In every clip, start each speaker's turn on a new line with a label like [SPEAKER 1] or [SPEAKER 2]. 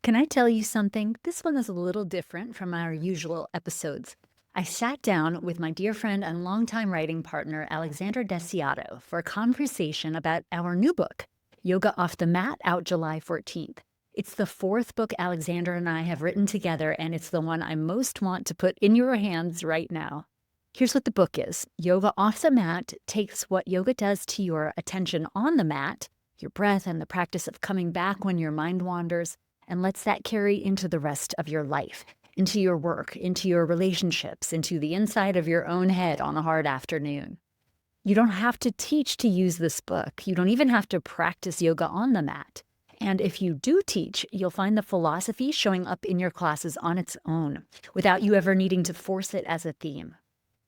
[SPEAKER 1] Can I tell you something? This one is a little different from our usual episodes. I sat down with my dear friend and longtime writing partner, Alexandra DeSiato, for a conversation about our new book, Yoga Off the Mat, out July 14th. It's the fourth book Alexandra and I have written together, and it's the one I most want to put in your hands right now. Here's what the book is. Yoga Off the Mat takes what yoga does to your attention on the mat, your breath and the practice of coming back when your mind wanders, and lets that carry into the rest of your life, into your work, into your relationships, into the inside of your own head on a hard afternoon. You don't have to teach to use this book. You don't even have to practice yoga on the mat. And if you do teach, you'll find the philosophy showing up in your classes on its own, without you ever needing to force it as a theme.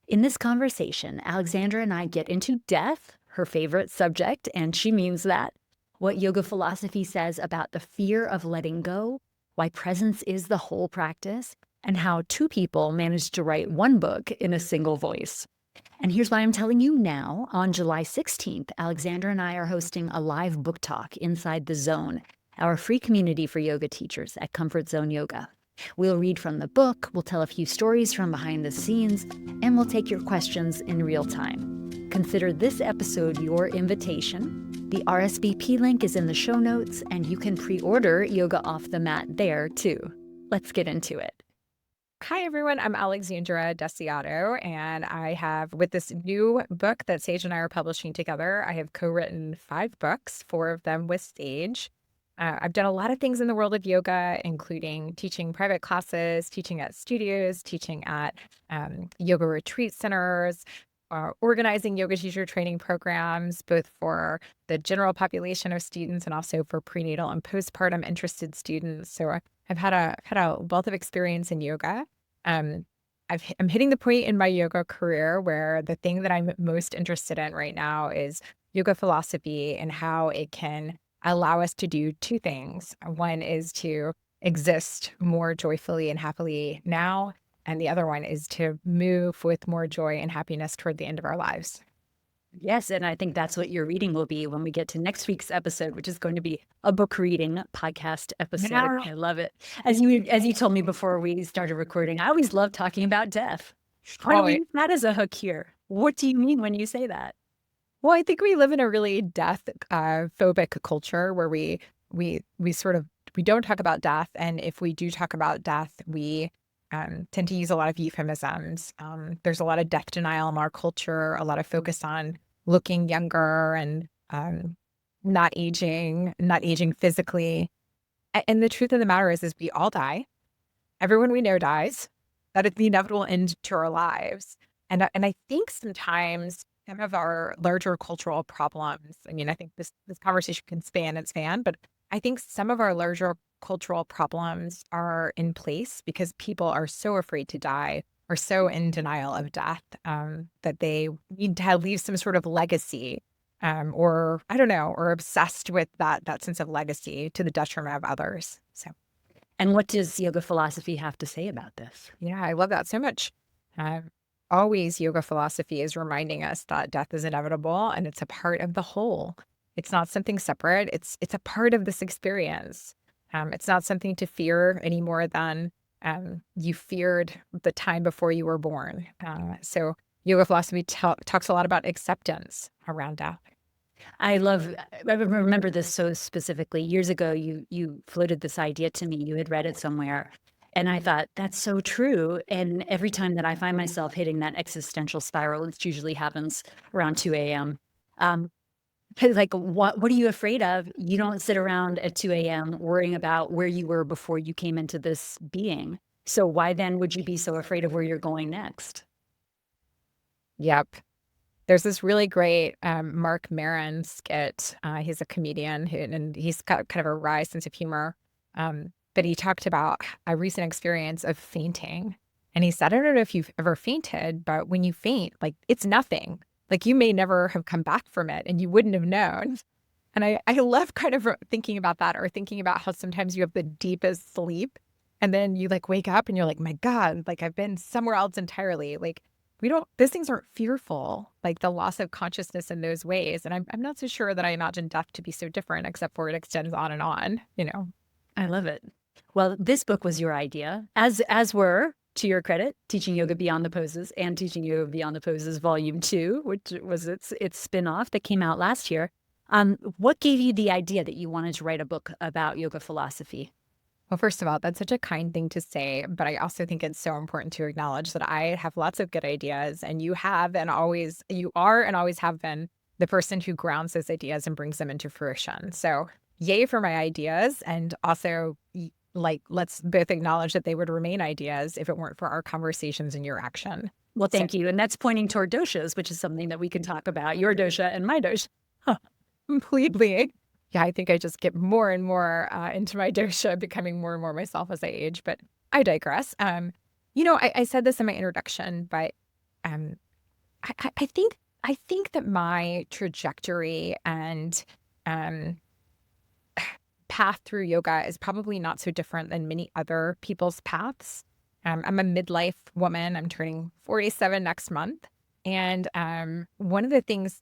[SPEAKER 1] In this conversation, Alexandra and I get into death, her favorite subject, and she means that, what yoga philosophy says about the fear of letting go, why presence is the whole practice, and how two people managed to write one book in a single voice. And here's why I'm telling you now. On July 16th, Alexandra and I are hosting a live book talk inside The Zone, our free community for yoga teachers at Comfort Zone Yoga. We'll read from the book, we'll tell a few stories from behind the scenes, and we'll take your questions in real time. Consider this episode your invitation. The RSVP link is in the show notes, and you can pre-order Yoga Off the Mat there, too. Let's get into it.
[SPEAKER 2] Hi, everyone. I'm Alexandra DeSiato, and I have, with this new book that Sage and I are publishing together, I have co-written 5 books, 4 of them with Sage. I've done a lot of things in the world of yoga, including teaching private classes, teaching at studios, teaching at yoga retreat centers, organizing yoga teacher training programs, both for the general population of students and also for prenatal and postpartum interested students. So I've had a wealth of experience in yoga. I'm hitting the point in my yoga career where the thing that I'm most interested in right now is yoga philosophy and how it can allow us to do 2 things. One is to exist more joyfully and happily now, and the other one is to move with more joy and happiness toward the end of our lives.
[SPEAKER 1] Yes, and I think that's what your reading will be when we get to next week's episode, which is going to be a book reading podcast episode.
[SPEAKER 2] Yeah.
[SPEAKER 1] I love it. As you told me before we started recording, I always love talking about death. Why don't we use that as a hook here? What do you mean when you say that?
[SPEAKER 2] Well, I think we live in a really death phobic culture where we don't talk about death, and if we do talk about death, we tend to use a lot of euphemisms. There's a lot of death denial in our culture, a lot of focus on looking younger and not aging physically. And the truth of the matter is we all die. Everyone we know dies. That is the inevitable end to our lives. And I think sometimes some of our larger cultural problems, I mean, I think this conversation can span, but I think some of our larger cultural problems are in place because people are so afraid to die or so in denial of death that they need to leave some sort of legacy, or I don't know, or obsessed with that sense of legacy to the detriment of others. So,
[SPEAKER 1] and what does yoga philosophy have to say about this?
[SPEAKER 2] yeah, I love that so much. Always yoga philosophy is reminding us that death is inevitable and it's a part of the whole. It's not something separate. It's a part of this experience. It's not something to fear any more than you feared the time before you were born. So yoga philosophy talks a lot about acceptance around death.
[SPEAKER 1] I remember this so specifically. Years ago, you floated this idea to me. You had read it somewhere. And I thought, that's so true. And every time that I find myself hitting that existential spiral, it usually happens around 2 a.m. Like, what are you afraid of? You don't sit around at 2 a.m. worrying about where you were before you came into this being. So why then would you be so afraid of where you're going next?
[SPEAKER 2] Yep. There's this really great Mark Maron skit. He's a comedian and he's got kind of a wry sense of humor. But he talked about a recent experience of fainting. And he said, I don't know if you've ever fainted, but when you faint, like it's nothing. Like you may never have come back from it and you wouldn't have known. And I love kind of thinking about that, or thinking about how sometimes you have the deepest sleep and then you like wake up and you're like, my God, like I've been somewhere else entirely. Like those things aren't fearful, like the loss of consciousness in those ways. And I'm not so sure that I imagine death to be so different, except for it extends on and on, you know.
[SPEAKER 1] I love it. Well, this book was your idea, as were, to your credit, Teaching Yoga Beyond the Poses and Teaching Yoga Beyond the Poses Volume 2, which was its spin-off that came out last year. What gave you the idea that you wanted to write a book about yoga philosophy?
[SPEAKER 2] Well, first of all, that's such a kind thing to say, but I also think it's so important to acknowledge that I have lots of good ideas, and you are and always have been the person who grounds those ideas and brings them into fruition. So, yay for my ideas, and also let's both acknowledge that they would remain ideas if it weren't for our conversations and your action.
[SPEAKER 1] Well,
[SPEAKER 2] So,
[SPEAKER 1] thank you. And that's pointing toward doshas, which is something that we can talk about, your dosha and my dosha.
[SPEAKER 2] completely. Yeah, I think I just get more and more into my dosha, becoming more and more myself as I age, but I digress. I said this in my introduction, but um, I think that my trajectory and um, path through yoga is probably not so different than many other people's paths. I'm a midlife woman. I'm turning 47 next month. And one of the things,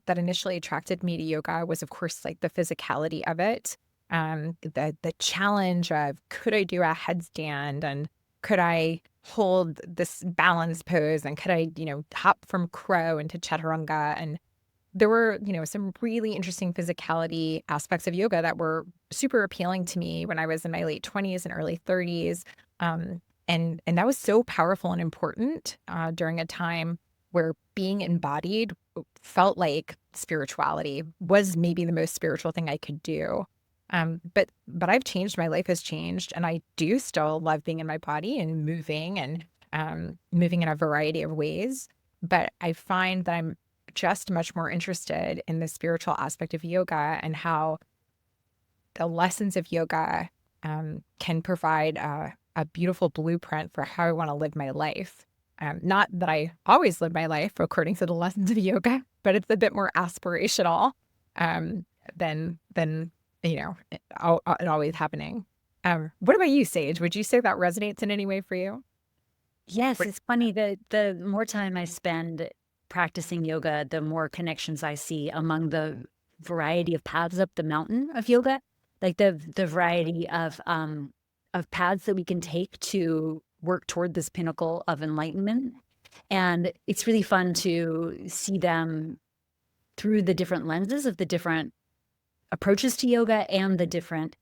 [SPEAKER 2] that initially attracted me to yoga was, of course, like the physicality of it. The challenge of, could I do a headstand, and could I hold this balance pose, and could I, hop from crow into chaturanga. And there were, some really interesting physicality aspects of yoga that were super appealing to me when I was in my late 20s and early 30s. And that was so powerful and important during a time where being embodied felt like spirituality was maybe the most spiritual thing I could do. But I've changed. My life has changed, and I do still love being in my body and moving in a variety of ways. But I find that I'm just much more interested in the spiritual aspect of yoga and how the lessons of yoga can provide a beautiful blueprint for how I want to live my life. Not that I always live my life according to the lessons of yoga, but it's a bit more aspirational than it always happening. What about you, Sage? Would you say that resonates in any way for you?
[SPEAKER 1] Yes, it's funny that the more time I spend practicing yoga, the more connections I see among the variety of paths up the mountain of yoga, like the variety of paths that we can take to work toward this pinnacle of enlightenment. And it's really fun to see them through the different lenses of the different approaches to yoga and the different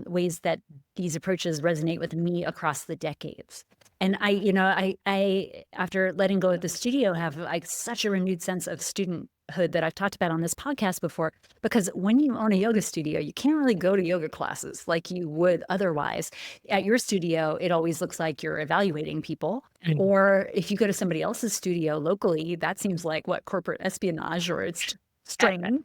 [SPEAKER 1] ways that these approaches resonate with me across the decades. And I after letting go of the studio, have like such a renewed sense of studenthood that I've talked about on this podcast before. Because when you own a yoga studio, you can't really go to yoga classes like you would otherwise. At your studio, it always looks like you're evaluating people. Or if you go to somebody else's studio locally, that seems like what, corporate espionage, or it's strange.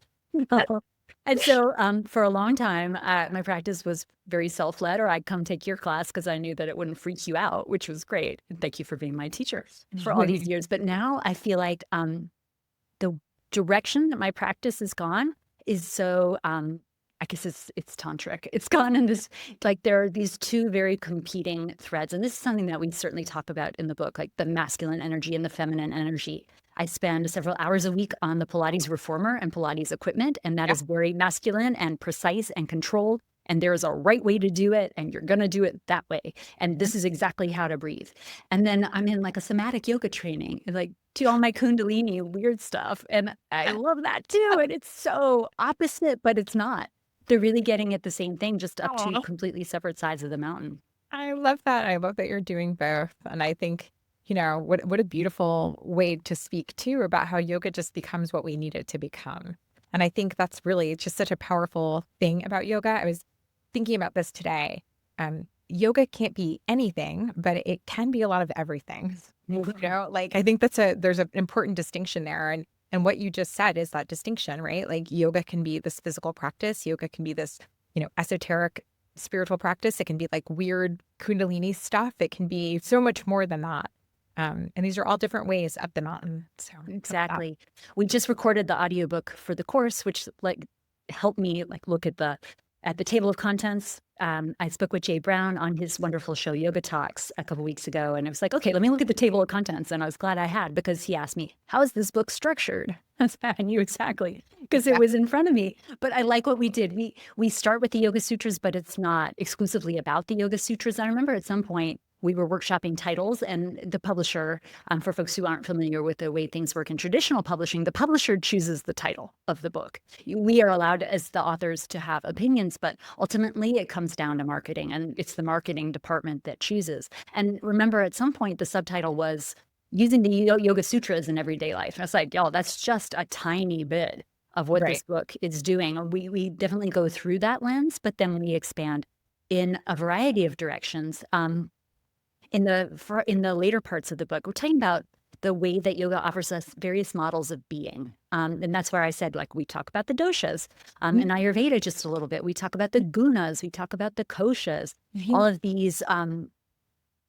[SPEAKER 1] And so for a long time, my practice was very self-led, or I'd come take your class because I knew that it wouldn't freak you out, which was great. And thank you for being my teacher for all these years. But now I feel like the direction that my practice has gone is so, I guess it's tantric. It's gone in this, like there are these two very competing threads. And this is something that we certainly talk about in the book, like the masculine energy and the feminine energy. I spend several hours a week on the Pilates reformer and Pilates equipment, and that is very masculine and precise and controlled. And there's a right way to do it, and you're going to do it that way. And this is exactly how to breathe. And then I'm in like a somatic yoga training, and like do all my Kundalini weird stuff. And I love that too. And it's so opposite, but it's not. They're really getting at the same thing, just up to completely separate sides of the mountain.
[SPEAKER 2] I love that. I love that you're doing both. And I think, what a beautiful way to speak too about how yoga just becomes what we need it to become. And I think that's really just such a powerful thing about yoga. I was thinking about this today. Yoga can't be anything, but it can be a lot of everything. I think there's an important distinction there. And what you just said is that distinction, right? Like yoga can be this physical practice. Yoga can be this, esoteric spiritual practice. It can be like weird Kundalini stuff. It can be so much more than that. And these are all different ways up the mountain. So
[SPEAKER 1] exactly. We just recorded the audiobook for the course, which like helped me like look at the at the table of contents, I spoke with Jay Brown on his wonderful show Yoga Talks a couple weeks ago, and I was like, okay, let me look at the table of contents. And I was glad I had, because he asked me, how is this book structured? I knew exactly, because it was in front of me. But I like what we did. We start with the Yoga Sutras, but it's not exclusively about the Yoga Sutras. I remember at some point we were workshopping titles, and the publisher, for folks who aren't familiar with the way things work in traditional publishing, the publisher chooses the title of the book. We are allowed as the authors to have opinions, but ultimately it comes down to marketing, and it's the marketing department that chooses. And remember, at some point, the subtitle was using the Yoga Sutras in everyday life. And I was like, y'all, that's just a tiny bit of what this book is doing. We definitely go through that lens, but then we expand in a variety of directions. In the later parts of the book, we're talking about the way that yoga offers us various models of being. And that's where I said, like, we talk about the doshas, in Ayurveda just a little bit. We talk about the gunas, we talk about the koshas, all of these.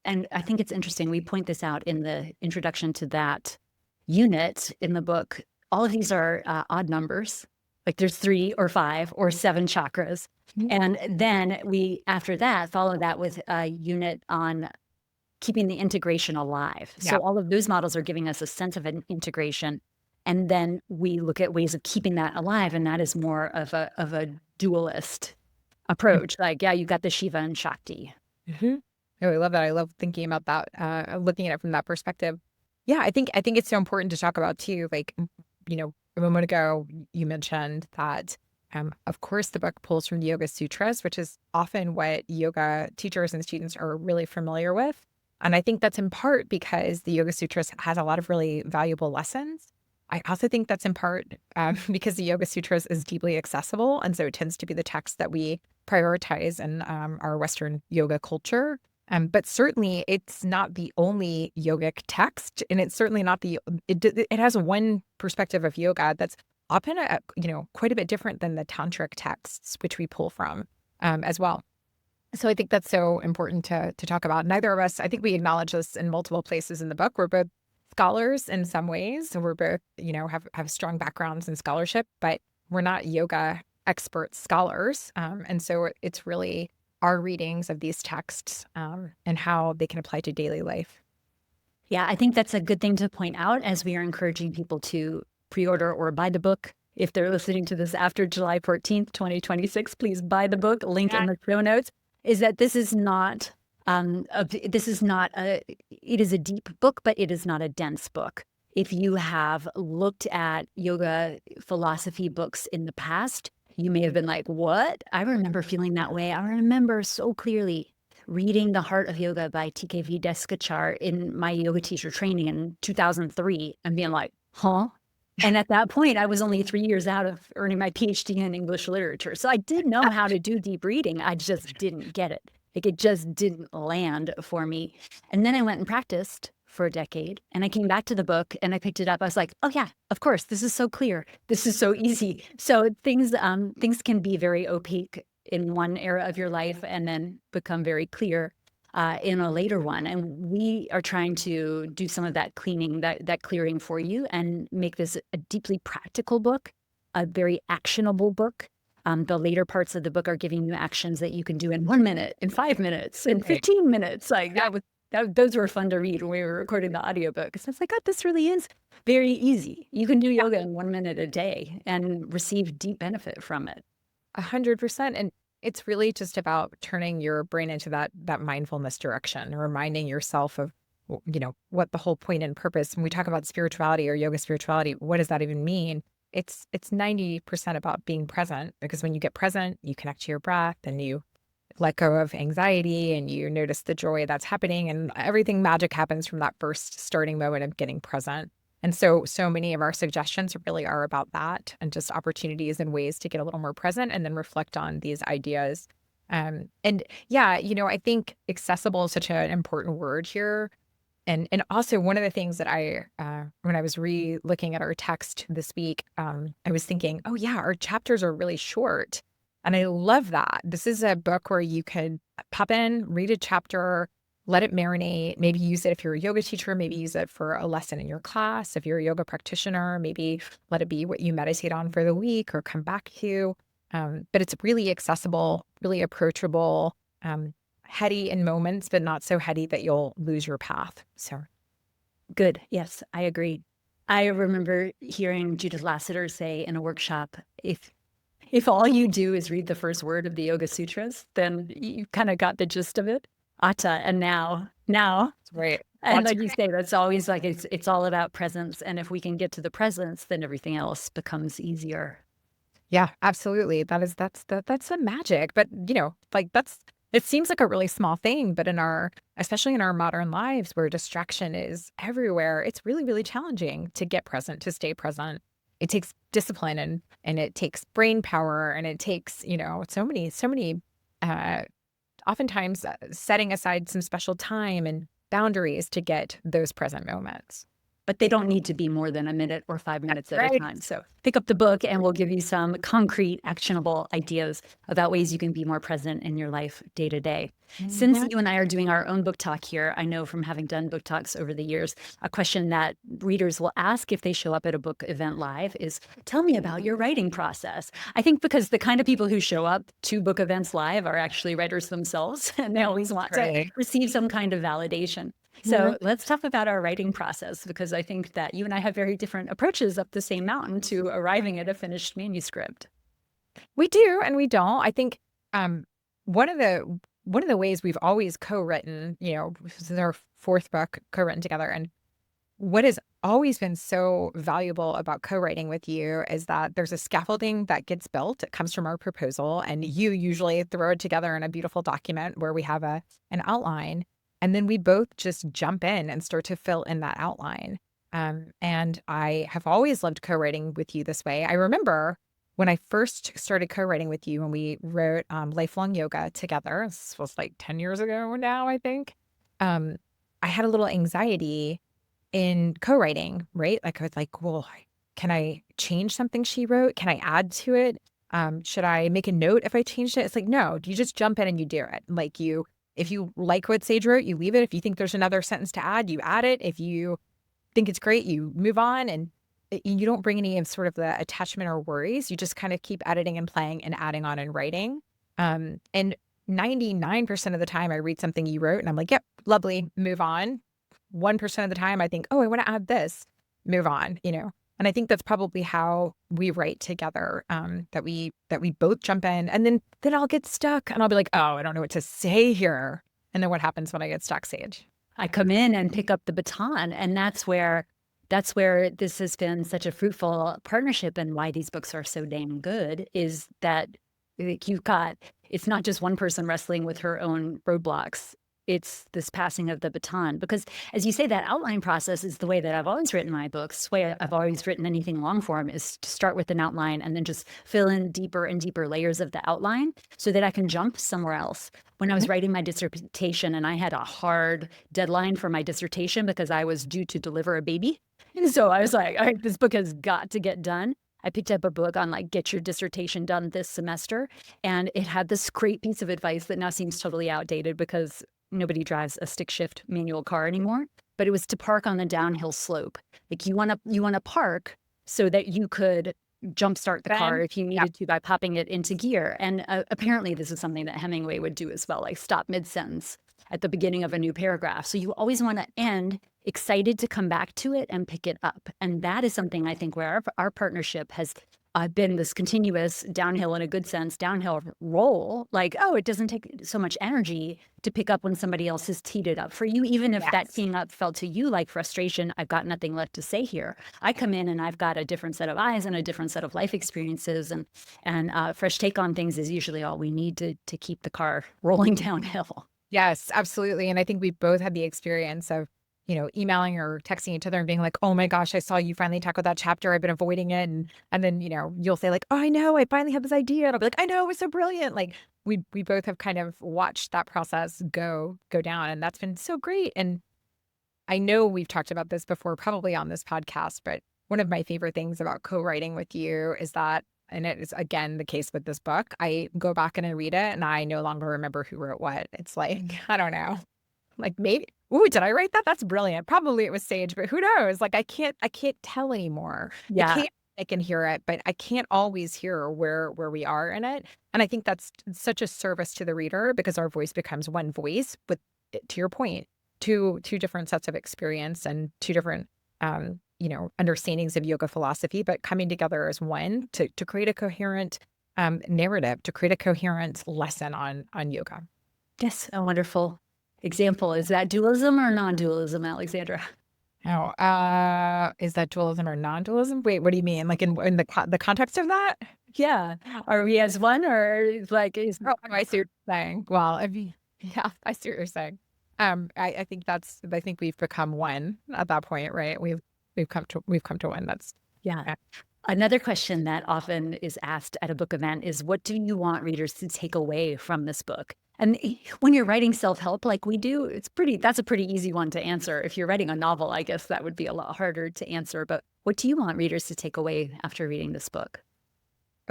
[SPEAKER 1] And I think it's interesting. We point this out in the introduction to that unit in the book. All of these are odd numbers. Like there's 3 or 5 or 7 chakras. And then we, after that, follow that with a unit on keeping the integration alive. So all of those models are giving us a sense of an integration. And then we look at ways of keeping that alive. And that is more of a dualist approach. Like, yeah, you got the Shiva and Shakti.
[SPEAKER 2] Oh, I love that. I love thinking about that, looking at it from that perspective. Yeah, I think it's so important to talk about too. Like, a moment ago, you mentioned that, of course, the book pulls from the Yoga Sutras, which is often what yoga teachers and students are really familiar with. And I think that's in part because the Yoga Sutras has a lot of really valuable lessons. I also think that's in part because the Yoga Sutras is deeply accessible. And so it tends to be the text that we prioritize in our Western yoga culture. But certainly it's not the only yogic text. And it's certainly not it has one perspective of yoga that's often, quite a bit different than the tantric texts, which we pull from as well. So I think that's so important to talk about. Neither of us, I think we acknowledge this in multiple places in the book. We're both scholars in some ways. So we're both, have strong backgrounds in scholarship, but we're not yoga expert scholars. And so it's really our readings of these texts and how they can apply to daily life.
[SPEAKER 1] Yeah, I think that's a good thing to point out as we are encouraging people to pre-order or buy the book. If they're listening to this after July 14th, 2026, please buy the book, link in the show notes. Is that this is not it is a deep book, but it is not a dense book. If you have looked at yoga philosophy books in the past, you may have been like, what? I remember feeling that way. I remember so clearly reading The Heart of Yoga by TKV Deskachar in my yoga teacher training in 2003 and being like, huh? And at that point, I was only 3 years out of earning my PhD in English literature. So I did know how to do deep reading. I just didn't get it. Like, it just didn't land for me. And then I went and practiced for a decade. And I came back to the book and I picked it up. I was like, oh, yeah, of course. This is so clear. This is so easy. So things can be very opaque in one era of your life and then become very clear in a later one. And we are trying to do some of that cleaning, that clearing for you and make this a deeply practical book, a very actionable book. The later parts of the book are giving you actions that you can do in 1 minute, in 5 minutes, in 15 minutes. Like those were fun to read when we were recording the audiobook. So it's like, oh, this really is very easy. You can do yoga in 1 minute a day and receive deep benefit from it.
[SPEAKER 2] 100%. And it's really just about turning your brain into that mindfulness direction, reminding yourself of, what the whole point and purpose. When we talk about spirituality or yoga spirituality, what does that even mean? It's 90% about being present, because when you get present, you connect to your breath and you let go of anxiety and you notice the joy that's happening, and everything magic happens from that first starting moment of getting present. And so many of our suggestions really are about that and just opportunities and ways to get a little more present and then reflect on these ideas. And yeah, I think accessible is such an important word here. And also one of the things that when I was re-looking at our text this week, I was thinking, oh yeah, our chapters are really short. And I love that. This is a book where you could pop in, read a chapter, let it marinate, maybe use it if you're a yoga teacher, maybe use it for a lesson in your class. If you're a yoga practitioner, maybe let it be what you meditate on for the week or come back to. But it's really accessible, really approachable, heady in moments, but not so heady that you'll lose your path. So
[SPEAKER 1] Good. Yes, I agree. I remember hearing Judith Lassiter say in a workshop, if all you do is read the first word of the Yoga Sutras, then you kind of got the gist of it. Atta and now.
[SPEAKER 2] right.
[SPEAKER 1] And like you say, that's always like it's all about presence. And if we can get to the presence, then everything else becomes easier.
[SPEAKER 2] Yeah, absolutely. That's the magic. But like it seems like a really small thing, but especially in our modern lives where distraction is everywhere, it's really, really challenging to get present, to stay present. It takes discipline and it takes brain power and it takes, so many oftentimes setting aside some special time and boundaries to get those present moments.
[SPEAKER 1] But they don't need to be more than a minute or 5 minutes at a
[SPEAKER 2] Right.
[SPEAKER 1] time. So pick up the book and we'll give you some concrete, actionable ideas about ways you can be more present in your life day to day. Since you and I are doing our own book talk here, I know from having done book talks over the years, a question that readers will ask if they show up at a book event live is, tell me about your writing process. I think because the kind of people who show up to book events live are actually writers themselves, and they always want to receive some kind of validation. So let's talk about our writing process, because I think that you and I have very different approaches up the same mountain to arriving at a finished manuscript.
[SPEAKER 2] We do and we don't. I think one of the ways we've always co-written, this is our fourth book co-written together. And what has always been so valuable about co-writing with you is that there's a scaffolding that gets built. It comes from our proposal, and you usually throw it together in a beautiful document where we have an outline. And then we both just jump in and start to fill in that outline. And I have always loved co-writing with you this way. I remember when I first started co-writing with you and we wrote Lifelong Yoga together, this was like 10 years ago now, I think, I had a little anxiety in co-writing, right? Like I was like, well, can I change something she wrote? Can I add to it? Should I make a note if I changed it? It's like, no, you just jump in and you do it. Like if you like what Sage wrote, you leave it. If you think there's another sentence to add, you add it. If you think it's great, you move on, and you don't bring any of sort of the attachment or worries. You just kind of keep editing and playing and adding on and writing. And 99% of the time I read something you wrote and I'm like, yep, lovely, move on. 1% of the time I think, oh, I want to add this, move on, And I think that's probably how we write together, that we both jump in, and then I'll get stuck and I'll be like, oh, I don't know what to say here. And then what happens when I get stuck, Sage?
[SPEAKER 1] I come in and pick up the baton, and that's where this has been such a fruitful partnership, and why these books are so dang good is that it's not just one person wrestling with her own roadblocks. It's this passing of the baton, because as you say, that outline process is the way that I've always written my books. The way I've always written anything long form is to start with an outline and then just fill in deeper and deeper layers of the outline so that I can jump somewhere else. When I was writing my dissertation, and I had a hard deadline for my dissertation because I was due to deliver a baby. And so I was like, all right, this book has got to get done. I picked up a book on get your dissertation done this semester. And it had this great piece of advice that now seems totally outdated because nobody drives a stick shift manual car anymore, but it was to park on the downhill slope. Like you want to park so that you could jumpstart the car if you needed to by popping it into gear. And apparently this is something that Hemingway would do as well, like stop mid-sentence at the beginning of a new paragraph. So you always want to end excited to come back to it and pick it up. And that is something I think where our partnership has been this continuous downhill, in a good sense, downhill roll. Like, oh, it doesn't take so much energy to pick up when somebody else has teed it up for you. Even if that teeing up felt to you like frustration, I've got nothing left to say here. I come in and I've got a different set of eyes and a different set of life experiences, and fresh take on things is usually all we need to keep the car rolling downhill.
[SPEAKER 2] Yes, absolutely. And I think we both had the experience of emailing or texting each other and being like, oh my gosh, I saw you finally tackled that chapter. I've been avoiding it. And then, you'll say like, oh, I know, I finally had this idea. And I'll be like, I know, it was so brilliant. Like we both have kind of watched that process go down, and that's been so great. And I know we've talked about this before, probably on this podcast, but one of my favorite things about co-writing with you is that, and it is again the case with this book, I go back and I read it and I no longer remember who wrote what. It's like, I don't know. Like maybe, ooh, did I write that? That's brilliant. Probably it was Sage, but who knows? Like I can't tell anymore.
[SPEAKER 1] Yeah.
[SPEAKER 2] I can hear it, but I can't always hear where we are in it. And I think that's such a service to the reader because our voice becomes one voice with, to your point, two different sets of experience and two different understandings of yoga philosophy, but coming together as one to create a coherent narrative, to create a coherent lesson on yoga.
[SPEAKER 1] Yes, a wonderful example. Is that dualism or non-dualism, Alexandra?
[SPEAKER 2] Oh, is that dualism or non-dualism? Wait, what do you mean? Like in the context of that?
[SPEAKER 1] Yeah. Are we as one, or like is
[SPEAKER 2] Oh, I see what you're saying. Well, I mean, yeah, I see what you're saying. I think I think we've become one at that point, right? We've come to one. That's
[SPEAKER 1] yeah.
[SPEAKER 2] uh,
[SPEAKER 1] Another question that often is asked at a book event is, what do you want readers to take away from this book? And when you're writing self-help like we do, that's a pretty easy one to answer. If you're writing a novel, I guess that would be a lot harder to answer. But what do you want readers to take away after reading this book?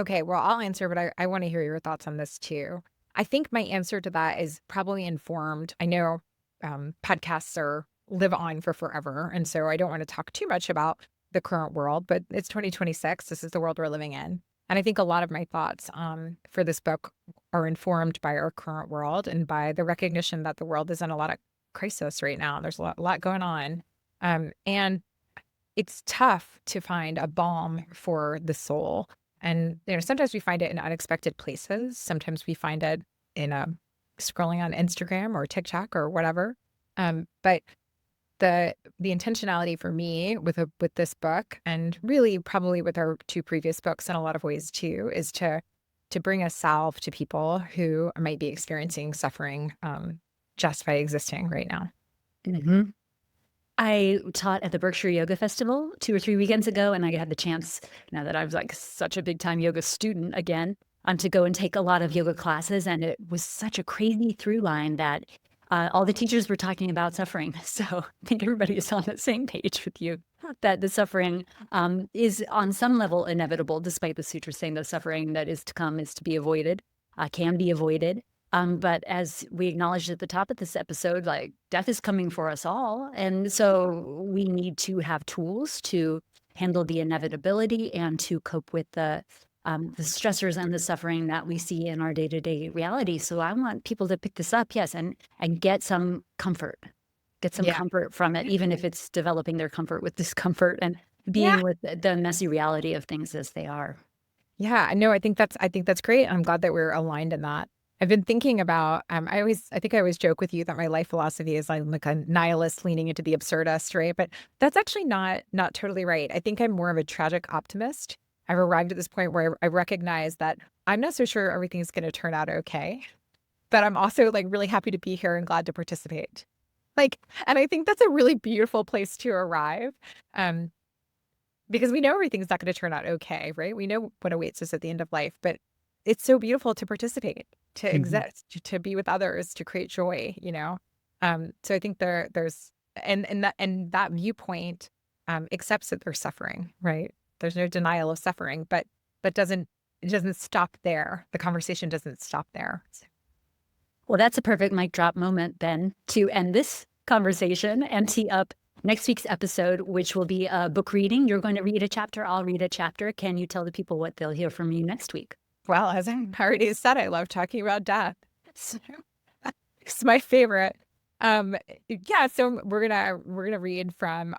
[SPEAKER 2] okay. Well, I'll answer, but I want to hear your thoughts on this too. I think my answer to that is probably informed. I know podcasts live on for forever, and so I don't want to talk too much about the current world. But it's 2026. This is the world we're living in, and I think a lot of my thoughts for this book are informed by our current world and by the recognition that the world is in a lot of crisis right now. There's a lot going on, and it's tough to find a balm for the soul. And sometimes we find it in unexpected places. Sometimes we find it in scrolling on Instagram or TikTok or whatever. But the intentionality for me with this book, and really probably with our two previous books in a lot of ways too, is to bring a salve to people who might be experiencing suffering just by existing right now.
[SPEAKER 1] Mm-hmm. I taught at the Berkshire Yoga Festival 2 or 3 weekends ago, and I had the chance, now that I was like such a big time yoga student again, to go and take a lot of yoga classes. And it was such a crazy through line that all the teachers were talking about suffering. So I think everybody is on the same page with you that the suffering is on some level inevitable, despite the sutra saying the suffering that is to come is to be avoided, can be avoided. But as we acknowledged at the top of this episode, like death is coming for us all. And so we need to have tools to handle the inevitability and to cope with the stressors and the suffering that we see in our day-to-day reality. So I want people to pick this up, yes, and get some comfort,
[SPEAKER 2] Yeah.
[SPEAKER 1] comfort from it, even if it's developing their comfort with discomfort and
[SPEAKER 2] Yeah.
[SPEAKER 1] being with the messy reality of things as they are.
[SPEAKER 2] Yeah. No, I think that's great. I'm glad that we're aligned in that. I've been thinking about, I think I always joke with you that my life philosophy is I'm like a nihilist leaning into the absurdist, right? But that's actually not totally right. I think I'm more of a tragic optimist. I've arrived at this point where I recognize that I'm not so sure everything's going to turn out okay, but I'm also like really happy to be here and glad to participate. Like, and I think that's a really beautiful place to arrive. Um, because we know everything's not going to turn out okay, right? We know what awaits us at the end of life, but it's so beautiful to participate, to
[SPEAKER 1] Mhm.
[SPEAKER 2] exist, to be with others, to create joy. So I think there's and that viewpoint accepts that there's suffering, right? There's no denial of suffering, but it doesn't stop there. The conversation doesn't stop there.
[SPEAKER 1] Well, that's a perfect mic drop moment then to end this conversation and tee up next week's episode, which will be a book reading. You're going to read a chapter, I'll read a chapter. Can you tell the people what they'll hear from you next week?
[SPEAKER 2] Well, as I already said, I love talking about death. So, it's my favorite. Yeah, so we're gonna read from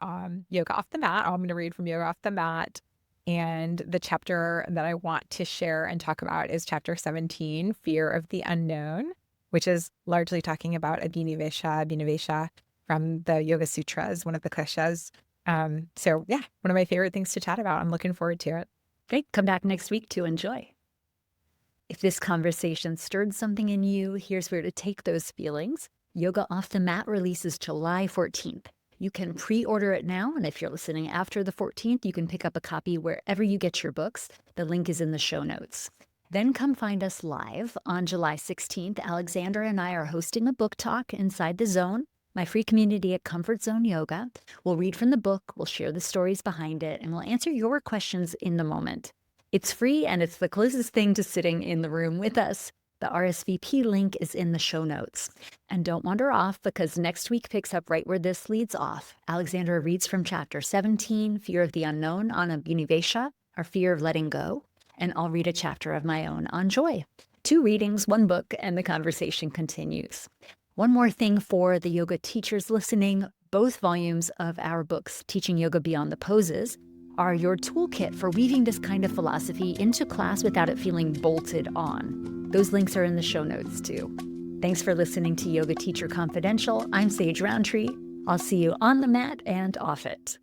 [SPEAKER 2] Yoga Off the Mat. I'm gonna read from Yoga Off the Mat. And the chapter that I want to share and talk about is chapter 17, Fear of the Unknown, which is largely talking about abhinivesha from the Yoga Sutras, one of the kleshas. So yeah, one of my favorite things to chat about. I'm looking forward to it.
[SPEAKER 1] Great. Come back next week to enjoy. If this conversation stirred something in you, here's where to take those feelings. Yoga Off the Mat releases July 14th. You can pre-order it now, and if you're listening after the 14th, you can pick up a copy wherever you get your books. The link is in the show notes. Then come find us live on July 16th. Alexandra and I are hosting a book talk inside the Zone, my free community at Comfort Zone Yoga. We'll read from the book, we'll share the stories behind it, and we'll answer your questions in the moment. It's free, and it's the closest thing to sitting in the room with us. The RSVP link is in the show notes. And don't wander off, because next week picks up right where this leads off. Alexandra reads from chapter 17, Fear of the Unknown, on abhinivesha, our fear of letting go, and I'll read a chapter of my own on joy. 2 readings, 1 book, and the conversation continues. One more thing for the yoga teachers listening, both volumes of our books, Teaching Yoga Beyond the Poses, are your toolkit for weaving this kind of philosophy into class without it feeling bolted on. Those links are in the show notes too. Thanks for listening to Yoga Teacher Confidential. I'm Sage Rountree. I'll see you on the mat and off it.